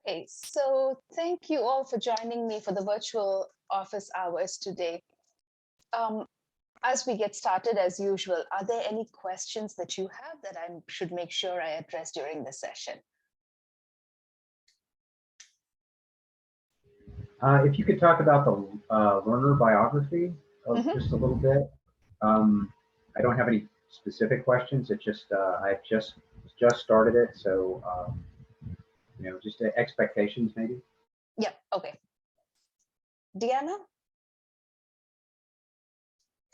Okay, so thank you all for joining me for the virtual office hours today. Um, as we get started, as usual, are there any questions that you have that I should make sure I address during the session? If you could talk about the learner biography just a little bit. I don't have any specific questions. It's just I've just started it, so just expectations maybe. Yeah, okay. Deanna?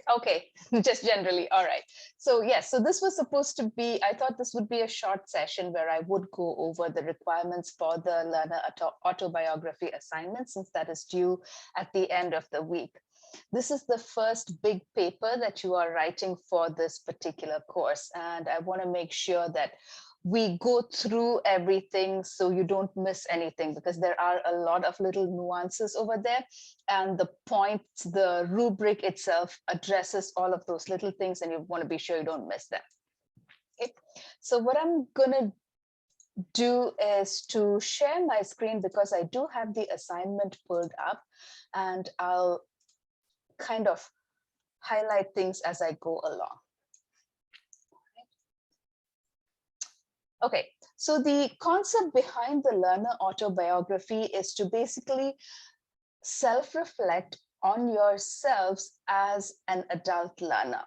Okay, just generally. All right. So yes, so this was supposed to be, I thought this would be a short session where I would go over the requirements for the learner autobiography assignment, since that is due at the end of the week. This is the first big paper that you are writing for this particular course, and I want to make sure that we go through everything so you don't miss anything, because there are a lot of little nuances over there, and the points, the rubric itself addresses all of those little things, and you want to be sure you don't miss them. Okay, so what I'm gonna do is to share my screen, because I do have the assignment pulled up, and I'll kind of highlight things as I go along. Okay, so the concept behind the learner autobiography is to basically self-reflect on yourselves as an adult learner.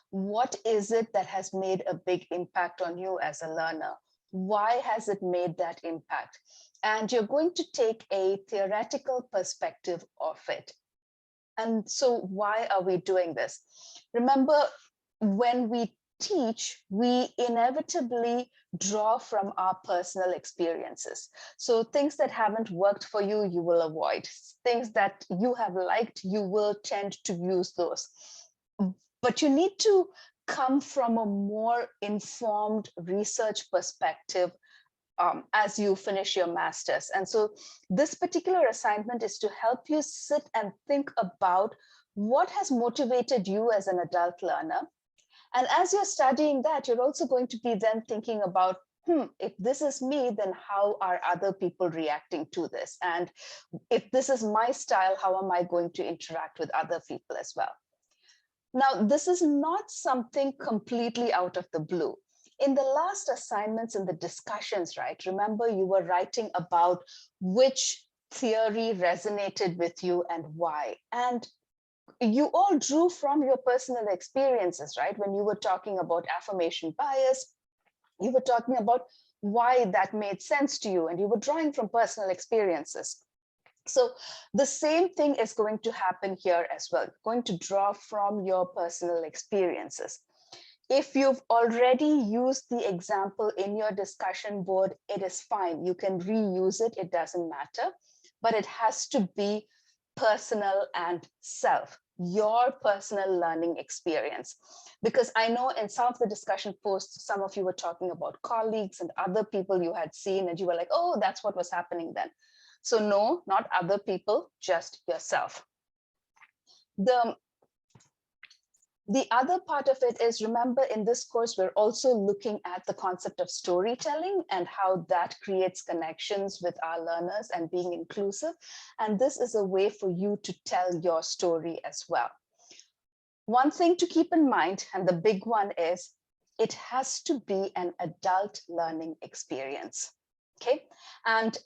What is it that has made a big impact on you as a learner? Why has it made that impact? And you're going to take a theoretical perspective of it. And so why are we doing this? Remember, when we teach, we inevitably draw from our personal experiences. So things that haven't worked for you, you will avoid. Things that you have liked, you will tend to use those. But you need to come from a more informed research perspective as you finish your master's. And so this particular assignment is to help you sit and think about what has motivated you as an adult learner. And as you're studying that, you're also going to be then thinking about, if this is me, then how are other people reacting to this? And if this is my style, how am I going to interact with other people as well? Now, this is not something completely out of the blue. In the last assignments and the discussions, right, remember you were writing about which theory resonated with you and why. And you all drew from your personal experiences, right? When you were talking about affirmation bias, you were talking about why that made sense to you, and you were drawing from personal experiences. So the same thing is going to happen here as well, going to draw from your personal experiences. If you've already used the example in your discussion board, it is fine. You can reuse it, it doesn't matter, but it has to be personal and self, your personal learning experience. Because I know in some of the discussion posts, some of you were talking about colleagues and other people you had seen, and you were like, oh, that's what was happening then. So no, not other people, just yourself. The other part of it is, remember, in this course, we're also looking at the concept of storytelling and how that creates connections with our learners and being inclusive. And this is a way for you to tell your story as well. One thing to keep in mind, and the big one, is it has to be an adult learning experience. Okay. And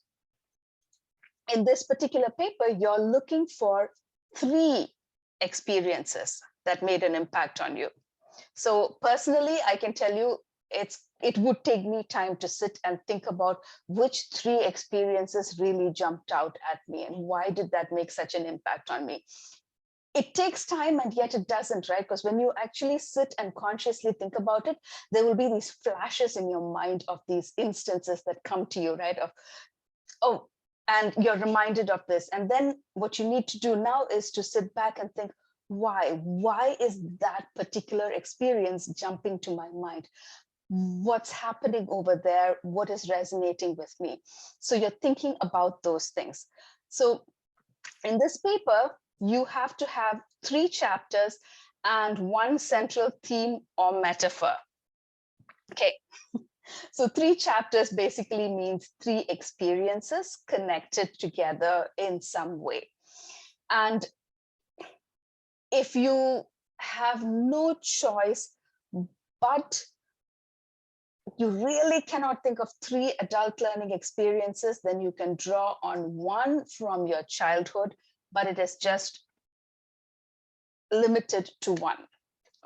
in this particular paper, you're looking for 3 experiences that made an impact on you. So personally, I can tell you it would take me time to sit and think about which 3 experiences really jumped out at me and why did that make such an impact on me. It takes time, and yet it doesn't, right? Because when you actually sit and consciously think about it, there will be these flashes in your mind of these instances that come to you, right? Of, oh, and you're reminded of this. And then what you need to do now is to sit back and think, why is that particular experience jumping to my mind? What's happening over there? What is resonating with me? So you're thinking about those things. So in this paper, you have to have 3 chapters and 1 central theme or metaphor. Okay. So 3 chapters basically means 3 experiences connected together in some way. And if you have no choice, but you really cannot think of 3 adult learning experiences, then you can draw on one from your childhood, but it is just limited to one.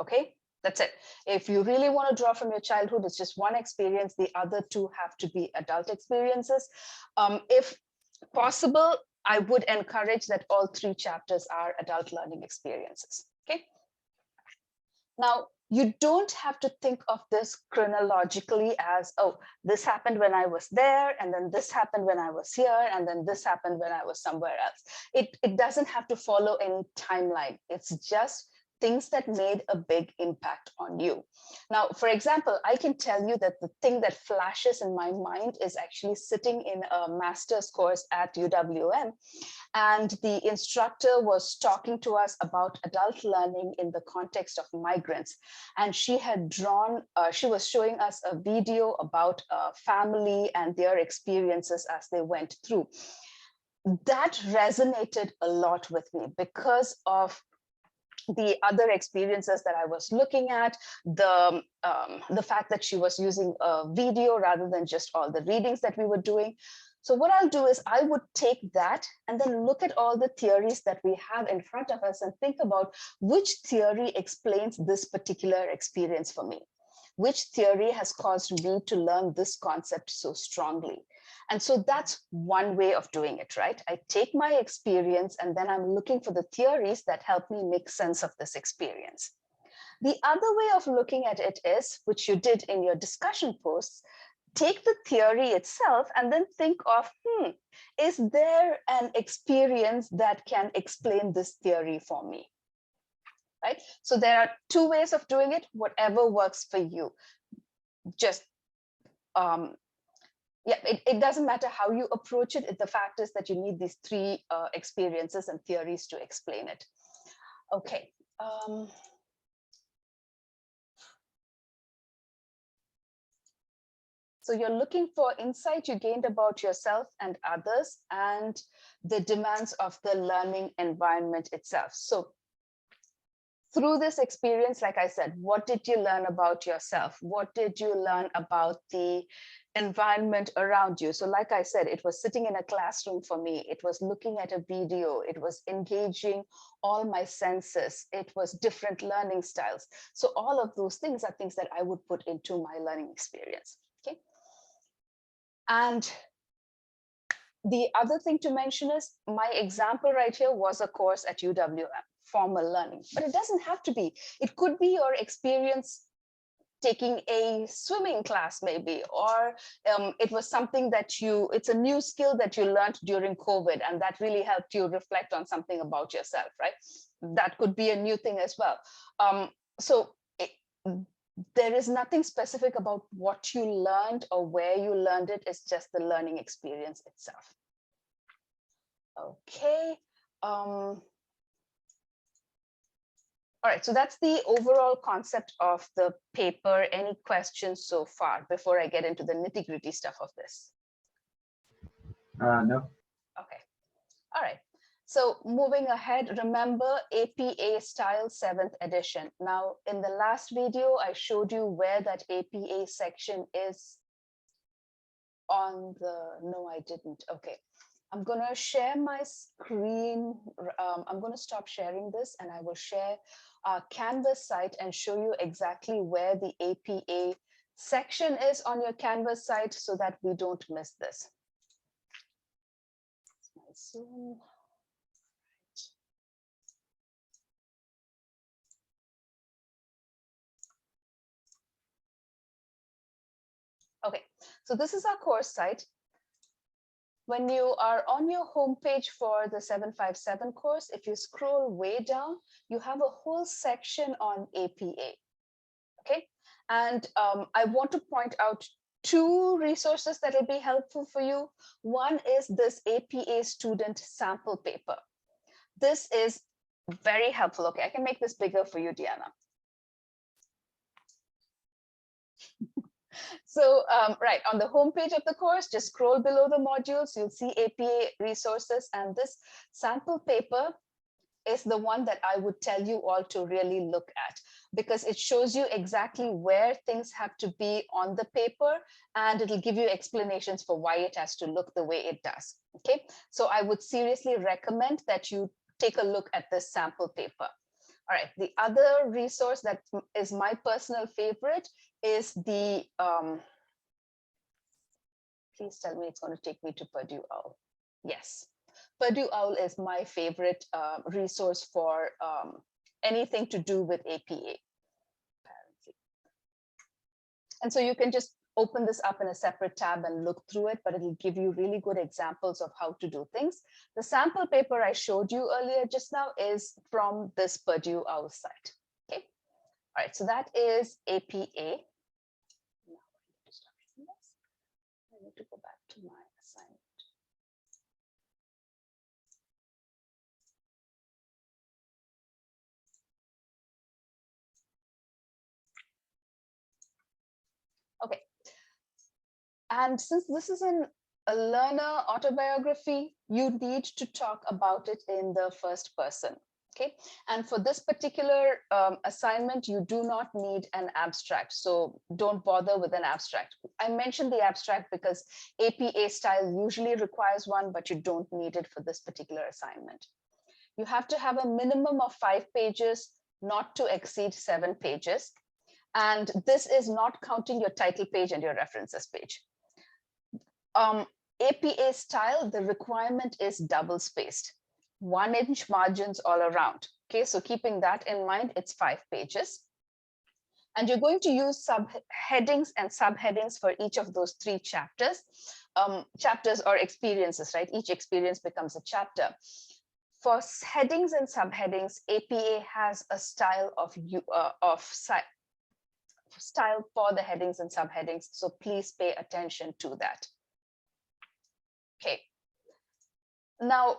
Okay, that's it. If you really want to draw from your childhood, it's just one experience. The other 2 have to be adult experiences. If possible, I would encourage that all 3 chapters are adult learning experiences. Okay. Now, you don't have to think of this chronologically as, oh, this happened when I was there, and then this happened when I was here, and then this happened when I was somewhere else. It doesn't have to follow any timeline. It's just things that made a big impact on you. Now, for example, I can tell you that the thing that flashes in my mind is actually sitting in a master's course at UWM. And the instructor was talking to us about adult learning in the context of migrants. And she had drawn, she was showing us a video about a family and their experiences as they went through. That resonated a lot with me because of the other experiences that I was looking at, the fact that she was using a video rather than just all the readings that we were doing. So what I'll do is I would take that and then look at all the theories that we have in front of us and think about which theory explains this particular experience for me. Which theory has caused me to learn this concept so strongly? And so that's one way of doing it, right? I take my experience and then I'm looking for the theories that help me make sense of this experience. The other way of looking at it is, which you did in your discussion posts, take the theory itself and then think of, is there an experience that can explain this theory for me? Right? So there are 2 ways of doing it, whatever works for you. Just yeah, it doesn't matter how you approach it. The fact is that you need these 3 experiences and theories to explain it. Okay. So you're looking for insight you gained about yourself and others and the demands of the learning environment itself. So through this experience, like I said, what did you learn about yourself? What did you learn about the environment around you? So like I said, it was sitting in a classroom for me. It was looking at a video. It was engaging all my senses. It was different learning styles. So all of those things are things that I would put into my learning experience. Okay. And the other thing to mention is my example right here was a course at UWM, formal learning, but it doesn't have to be. It could be your experience taking a swimming class maybe, or it was something that it's a new skill that you learned during COVID and that really helped you reflect on something about yourself, right? That could be a new thing as well. There is nothing specific about what you learned or where you learned it. It's just the learning experience itself. Okay. All right, so that's the overall concept of the paper. Any questions so far before I get into the nitty-gritty stuff of this? No. Okay. All right. So moving ahead, remember APA style 7th edition. Now, in the last video, I showed you where that APA section is on the, no, I didn't. Okay. I'm going to share my screen. I'm going to stop sharing this and I will share our Canvas site and show you exactly where the APA section is on your Canvas site so that we don't miss this. Zoom. Okay, so this is our course site. When you are on your homepage for the 757 course, if you scroll way down, you have a whole section on APA. Okay, and I want to point out 2 resources that will be helpful for you. One is this APA student sample paper. This is very helpful. Okay, I can make this bigger for you, Diana. So, right, on the homepage of the course, just scroll below the modules, you'll see APA resources, and this sample paper is the one that I would tell you all to really look at, because it shows you exactly where things have to be on the paper, and it'll give you explanations for why it has to look the way it does. Okay, so I would seriously recommend that you take a look at this sample paper. All right, the other resource that is my personal favorite is the, please tell me it's going to take me to Purdue OWL. Yes, Purdue OWL is my favorite resource for anything to do with APA. And so you can just open this up in a separate tab and look through it, but it'll give you really good examples of how to do things. The sample paper I showed you earlier just now is from this Purdue OWL site. Okay, all right, so that is APA. Now I need to go back to my assignment. Okay, and since this is a learner autobiography, you need to talk about it in the first person. Okay, and for this particular assignment, you do not need an abstract, so don't bother with an abstract. I mentioned the abstract because APA style usually requires one, but you don't need it for this particular assignment. You have to have a minimum of 5 pages, not to exceed 7 pages. And this is not counting your title page and your references page. APA style, the requirement is double spaced, 1-inch margins all around. Okay, so keeping that in mind, it's 5 pages. And you're going to use subheadings and subheadings for each of those 3 chapters. Chapters or experiences, right? Each experience becomes a chapter. For headings and subheadings, APA has a style style for the headings and subheadings, so please pay attention to that. Okay, now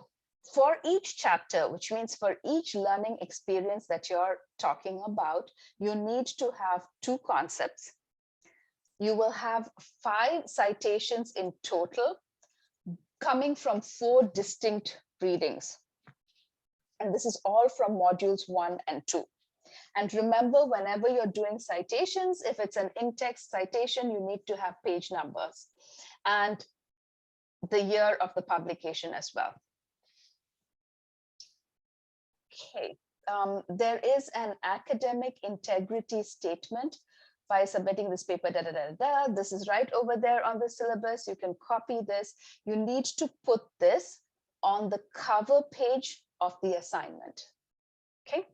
for each chapter, which means for each learning experience that you're talking about, you need to have 2 concepts. You will have 5 citations in total, coming from 4 distinct readings. And this is all from modules 1 and 2. And remember, whenever you're doing citations, if it's an in-text citation, you need to have page numbers and the year of the publication as well. Okay, there is an academic integrity statement by submitting this paper, da, da, da, da. This is right over there on the syllabus. You can copy this. You need to put this on the cover page of the assignment. Okay.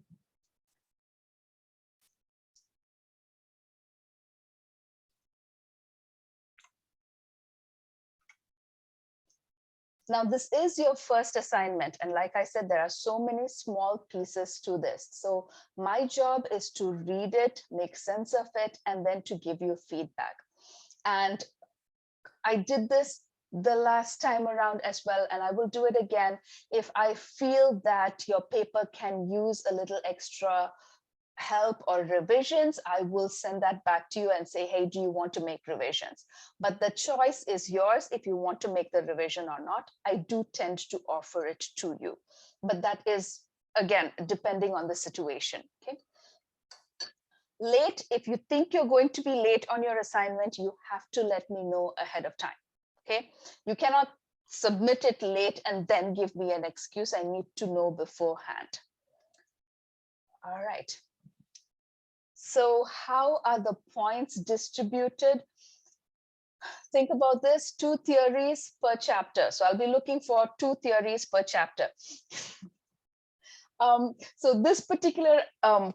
Now, this is your first assignment. And like I said, there are so many small pieces to this. So my job is to read it, make sense of it, and then to give you feedback. And I did this the last time around as well, and I will do it again. If I feel that your paper can use a little extra help or revisions, I will send that back to you and say, hey, do you want to make revisions? But the choice is yours if you want to make the revision or not. I do tend to offer it to you, but that is, again, depending on the situation. Okay. Late, if you think you're going to be late on your assignment, you have to let me know ahead of time. Okay, you cannot submit it late and then give me an excuse. I need to know beforehand. All right. So how are the points distributed? Think about this, 2 theories per chapter. So I'll be looking for 2 theories per chapter. So this particular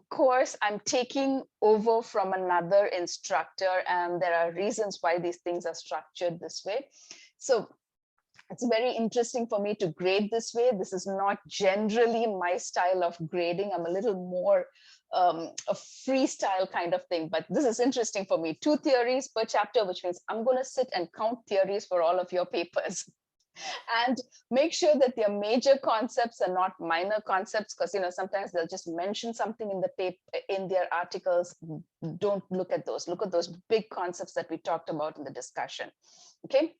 course I'm taking over from another instructor, and there are reasons why these things are structured this way. So it's very interesting for me to grade this way. This is not generally my style of grading. I'm a little more a freestyle kind of thing, but this is interesting for me. 2 theories per chapter, which means I'm going to sit and count theories for all of your papers. And make sure that their major concepts are not minor concepts, because sometimes they'll just mention something in the paper, in their articles. Don't look at those. Look at those big concepts that we talked about in the discussion. Okay.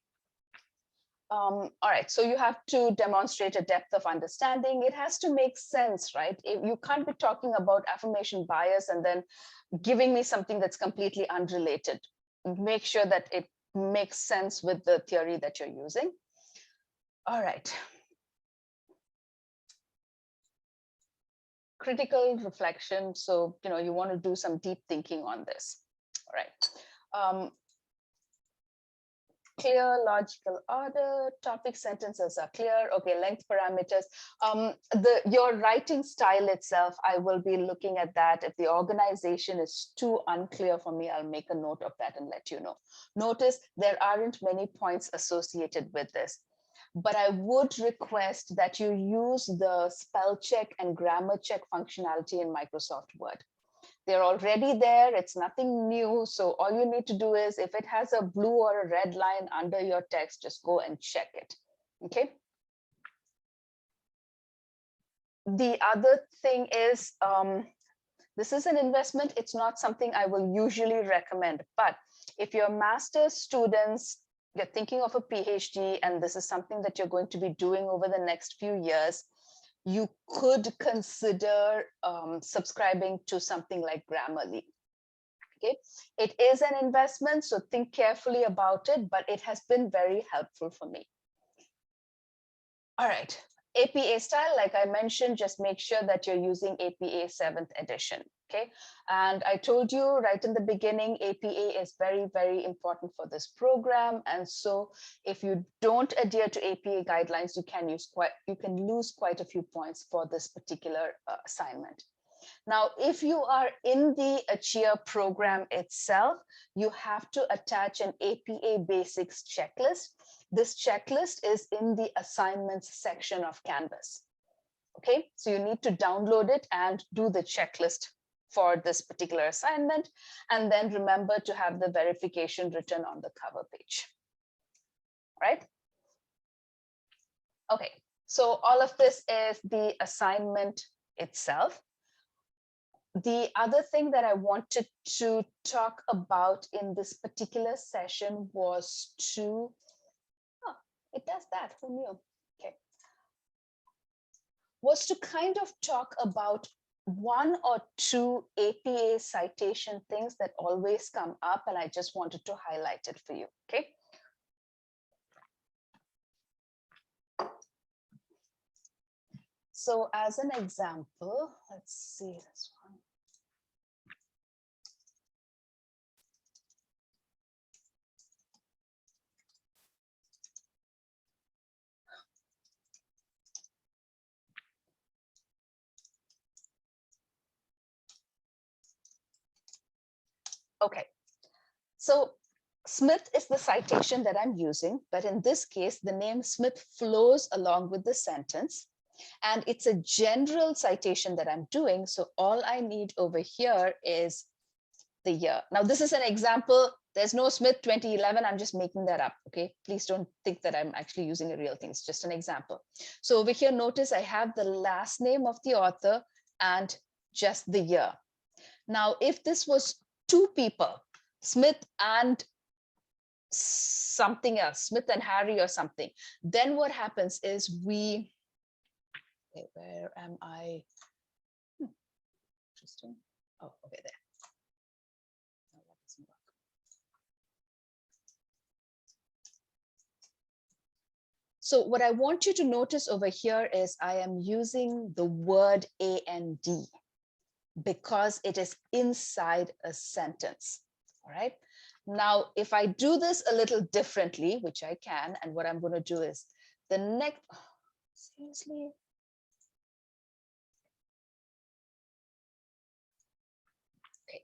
All right, so you have to demonstrate a depth of understanding. It has to make sense, right? You can't be talking about affirmation bias and then giving me something that's completely unrelated. Make sure that it makes sense with the theory that you're using. All right. Critical reflection. So, you want to do some deep thinking on this. All right. Clear, logical order, topic sentences are clear. Okay, length parameters. Your writing style itself, I will be looking at that. If the organization is too unclear for me, I'll make a note of that and let you know. Notice there aren't many points associated with this, but I would request that you use the spell check and grammar check functionality in Microsoft Word. They're already there. It's nothing new. So all you need to do is, if it has a blue or a red line under your text, just go and check it. Okay. The other thing is, this is an investment. It's not something I will usually recommend, but if your master's students, you're thinking of a PhD, and this is something that you're going to be doing over the next few years, you could consider subscribing to something like Grammarly. Okay, it is an investment, so think carefully about it, but it has been very helpful for me. All right, APA style, like I mentioned, just make sure that you're using APA 7th edition. Okay, and I told you right in the beginning, APA is very, very important for this program. And so if you don't adhere to APA guidelines, you can lose quite a few points for this particular assignment. Now, if you are in the ACHIA program itself, you have to attach an APA basics checklist. This checklist is in the assignments section of Canvas. Okay, so you need to download it and do the checklist for this particular assignment. And then remember to have the verification written on the cover page. Right? Okay, so all of this is the assignment itself. The other thing that I wanted to talk about in this particular session was to, it does that, who knew? Okay. Was to kind of talk about one or two APA citation things that always come up, and I just wanted to highlight it for you, okay? So as an example, let's see this one. Okay, so Smith is the citation that I'm using, but in this case, the name Smith flows along with the sentence, and it's a general citation that I'm doing. So all I need over here is the year. Now, this is an example. There's no Smith 2011. I'm just making that up. Okay, please don't think that I'm actually using a real thing. It's just an example. So over here, notice I have the last name of the author and just the year. Now, if this was two people, Smith and something else, Smith and Harry or something, then what happens is okay, where am I? Interesting. Oh, okay, there. No, that doesn't work. So what I want you to notice over here is I am using the word A and D because it is inside a sentence. All right. Now, if I do this a little differently, which I can, and what I'm going to do is the next, seriously? Okay.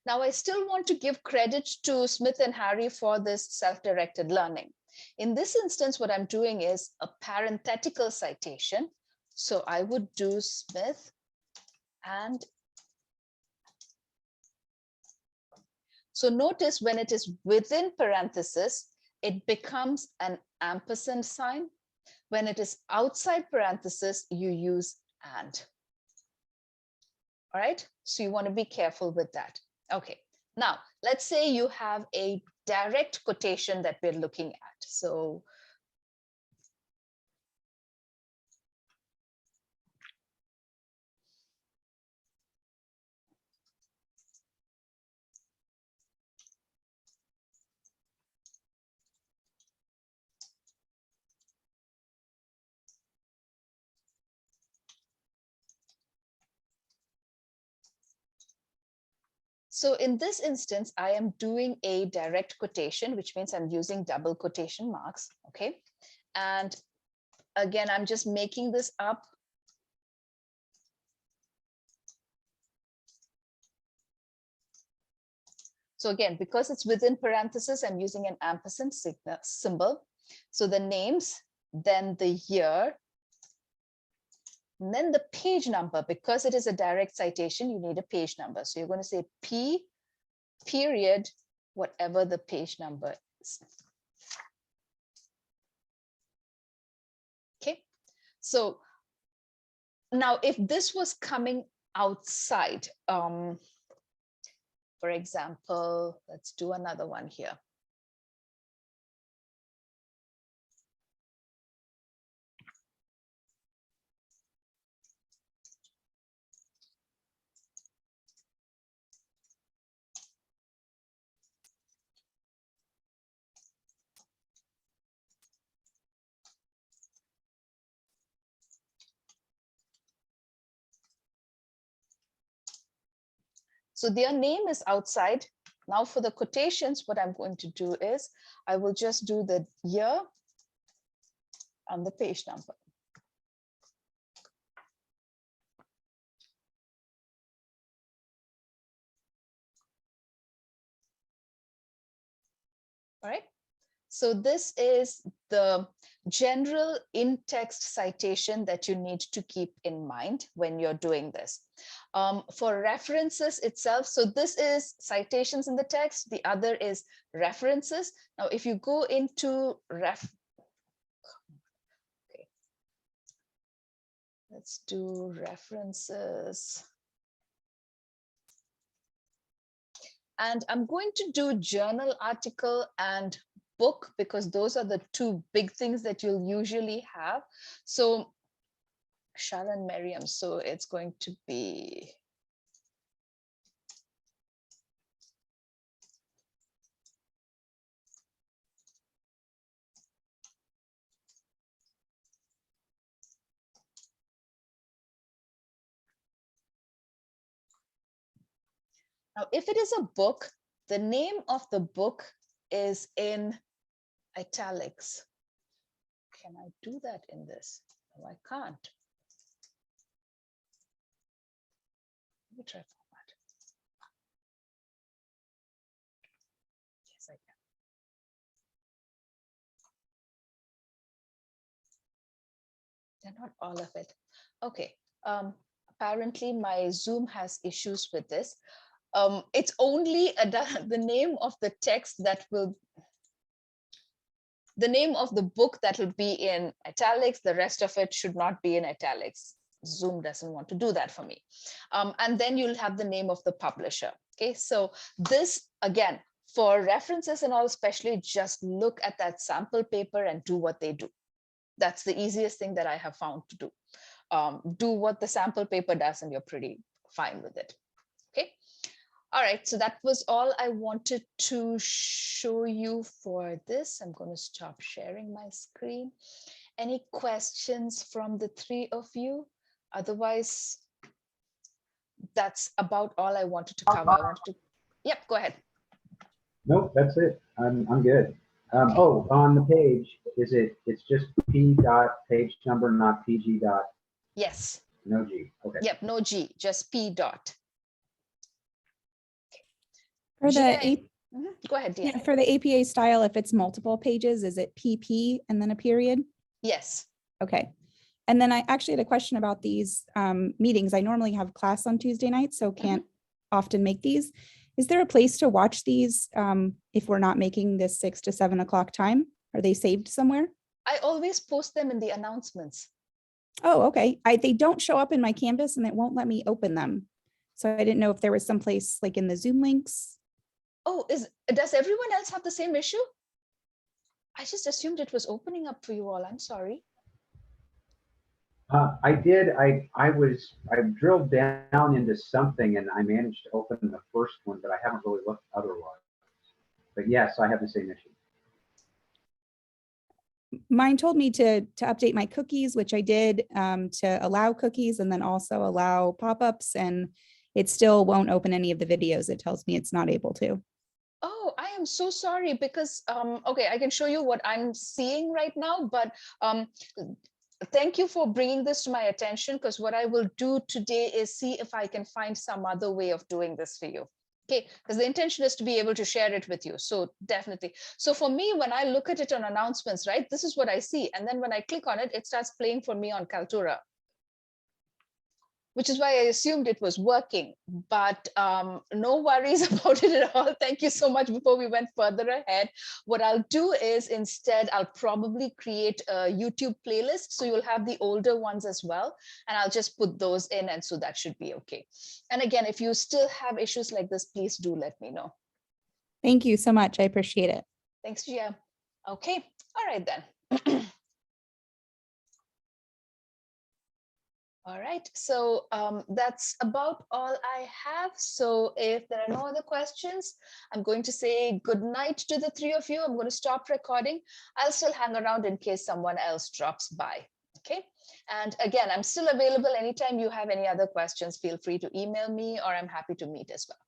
Now, I still want to give credit to Smith and Harry for this self-directed learning. In this instance, what I'm doing is a parenthetical citation. So I would do Smith and. So notice when it is within parenthesis, it becomes an ampersand sign. When it is outside parenthesis, you use and. All right, so you want to be careful with that. Okay, now let's say you have a direct quotation that we're looking at. So in this instance, I am doing a direct quotation, which means I'm using double quotation marks, okay? And again, I'm just making this up. So again, because it's within parentheses, I'm using an ampersand symbol. So the names, then the year, and then the page number. Because it is a direct citation, you need a page number. So you're going to say P period, whatever the page number is. Okay, so now if this was coming outside, for example, let's do another one here. So their name is outside. Now for the quotations, what I'm going to do is I will just do the year and the page number. All right. So this is the general in-text citation that you need to keep in mind when you're doing this. For references itself, so this is citations in the text, the other is references. Now, if you go into let's do references. And I'm going to do journal article and book because those are the two big things that you'll usually have. So Sharon Merriam, so it's going to be now, if it is a book, the name of the book is in italics. Can I do that in this? No, I can't. Let me try format. Yes, I can. They're not all of it. Okay. Apparently my Zoom has issues with this. It's only the name of the text that will, the name of the book that will be in italics. The rest of it should not be in italics. Zoom doesn't want to do that for me. And then you'll have the name of the publisher. Okay, so this again, for references and all, especially just look at that sample paper and do what they do. That's the easiest thing that I have found to do. Do what the sample paper does and you're pretty fine with it. Okay. All right, so that was all I wanted to show you for this. I'm going to stop sharing my screen. Any questions from the three of you? Otherwise, that's about all I wanted to cover. I wanted to, yep, go ahead. Nope, that's it. I'm good. Oh, on the page, it's just P dot page number, not PG dot? Yes. No G. Okay. Yep, no G, just P dot. For the Go ahead, Deanna. Yeah, for the APA style, if it's multiple pages, is it PP and then a period? Yes. Okay. And then I actually had a question about these meetings. I normally have class on Tuesday nights, so can't often make these. Is there a place to watch these if we're not making this 6 to 7 o'clock time? Are they saved somewhere? I always post them in the announcements. Oh, okay. They don't show up in my Canvas and it won't let me open them. So I didn't know if there was some place like in the Zoom links. Oh, does everyone else have the same issue? I just assumed it was opening up for you all. I'm sorry. I did. I drilled down into something and I managed to open the first one, but I haven't really looked otherwise. But yes, I have the same issue. Mine told me to update my cookies, which I did, to allow cookies and then also allow pop-ups, and it still won't open any of the videos. It tells me it's not able to. Oh, I am so sorry because, okay, I can show you what I'm seeing right now, but thank you for bringing this to my attention, because what I will do today is see if I can find some other way of doing this for you. Okay, because the intention is to be able to share it with you. So definitely. So for me, when I look at it on announcements, right, this is what I see. And then when I click on it, it starts playing for me on Kaltura, which is why I assumed it was working, but no worries about it at all. Thank you so much. Before we went further ahead, what I'll do is instead, I'll probably create a YouTube playlist. So you'll have the older ones as well. And I'll just put those in. And so that should be okay. And again, if you still have issues like this, please do let me know. Thank you so much. I appreciate it. Thanks, Gia. Okay. All right, then. All right, so that's about all I have. So if there are no other questions, I'm going to say good night to the three of you. I'm going to stop recording. I'll still hang around in case someone else drops by. Okay. And again, I'm still available anytime you have any other questions. Feel free to email me, or I'm happy to meet as well.